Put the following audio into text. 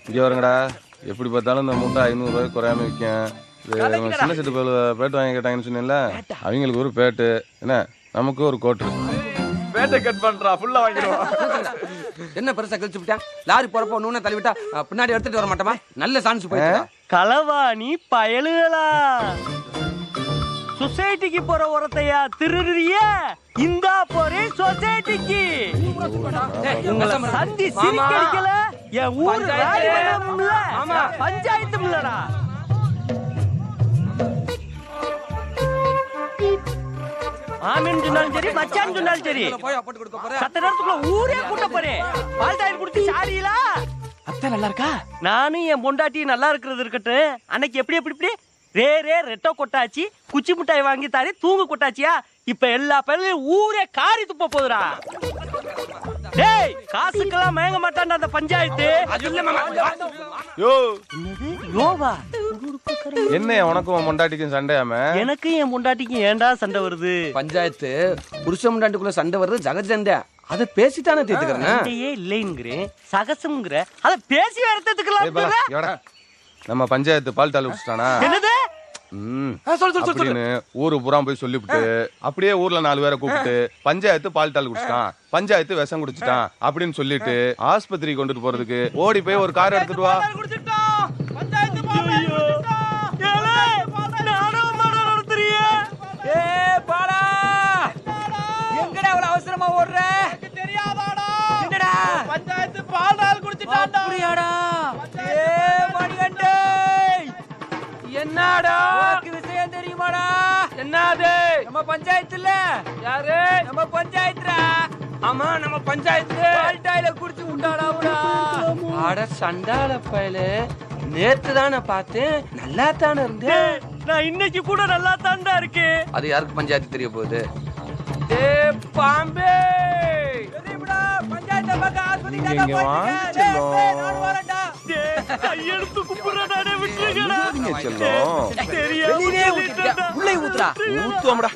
இங்கே வருங்கடா. எப்படி பார்த்தாலும் இந்த மூட்டை 500 ரூபாய்க்கு குறையாம விற்கும். சின்ன சிட்டு பேட்டு வாங்கி கேட்டாங்கன்னு சொன்னேன்ல, அவங்களுக்கு ஒரு பேட்டு என்ன, நமக்கு ஒரு கோட்டு. பேட்டை கட் பண்றா, ஃபுல்லா வாங்கிடுவோம். என்ன பெருசா கழிச்சு விட்டா? லாரி போறப்போ நூனை தள்ளிவிட்டா பின்னாடி எடுத்துட்டு வர மாட்டோமா? நல்ல சான்ஸ் போயிட்டு களவாணி பயலுகளா, சொசைட்டிக்கு போற உரத்தையா திருடுறிய? இந்தா போறே சொசைட்டிக்கு. உங்களை சந்தி சிரிக்கல, என் ஊரு பஞ்சாயத்து இல்லடா. ஆமின்னு சொன்னாலும் சரி, மச்சான்னு சொன்னாலும் சரி, சத்த நேரத்துக்குள்ள ஊரே கூட்ட போறேன். பால்டாயில் குடிச்சு சாரியிலா அத்தை நல்லா இருக்கா? நானும் என் பொண்டாட்டி நல்லா இருக்கிறது இருக்கட்டும். அன்னைக்கு எப்படி ரே ரெட்டோ கொட்டாச்சு, குச்சி மிட்டாய் வாங்கி தாரே தூங்கு கொட்டாச்சியா? இப்ப எல்லா பேரும் ஊரே காரி துப்ப போதுடா. டேய், காசுக்கெல்லாம் மயங்க மாட்டான்டா அந்த பஞ்சாயத்து. யோ யோவா, என்ன உனக்கும் பொண்டாட்டிக்கும் சண்டையாம? எனக்கு என் பொண்டாட்டிக்கும் ஏன்டா சண்டை வருது? பஞ்சாயத்து புருஷ முண்டாட்டிக்குள்ள சண்டை வருது ஜகஜண்டை. அதை பேசித்தானே தீர்த்துக்கிறேன். சண்டையே இல்லைங்கிறேன், சகசம்ங்கிற. அதை பேசி வரத்துக்கலாம். நம்ம பஞ்சாயத்து பால் தாள் குடிச்சிட்டானா? என்னது? அப்படின்னு ஊரு புறா போய் சொல்லிவிட்டு அப்படியே ஊர்ல 4 பேரை கூப்பிட்டு பஞ்சாயத்து பால் தாள் குடிச்சிட்டான், பஞ்சாயத்து விஷம் குடிச்சிட்டான் அப்படின்னு சொல்லிட்டு ஆஸ்பத்திரி கொண்டுட்டு போறதுக்கு ஓடி போய் ஒரு கார் எடுத்துட்டு வா. அவசரமா ஓடுற பஞ்சாயத்து பால் தாள் குடிச்சிட்டான்டா. என்னடா விஷயம் தெரியுமாடா? என்னது? நம்ம பஞ்சாயத்து இல்ல. யாரு? நம்ம பஞ்சாயத்துடா. ஆமா, நம்ம பஞ்சாயத்து. பால்டாயில குடிச்சு விட்டாடாவுடா. அட சண்டால பயல, நேத்து தானே பார்த்தேன், நல்லா தானே இருந்தேன். நான் இன்னைக்கு கூட நல்லா தாண்டா இருக்கேன். அது யாருக்கு பஞ்சாயத்து தெரிய போகுது? பாம்பே பஞ்சாயத்து பக்கம் ஆஸ்பத்திரி கையெடுத்து குப்புறடா, விட்டுருங்கடா. செல்லம் தெரியாம உள்ளே ஊத்துடா. ஊத்துவோம்டா.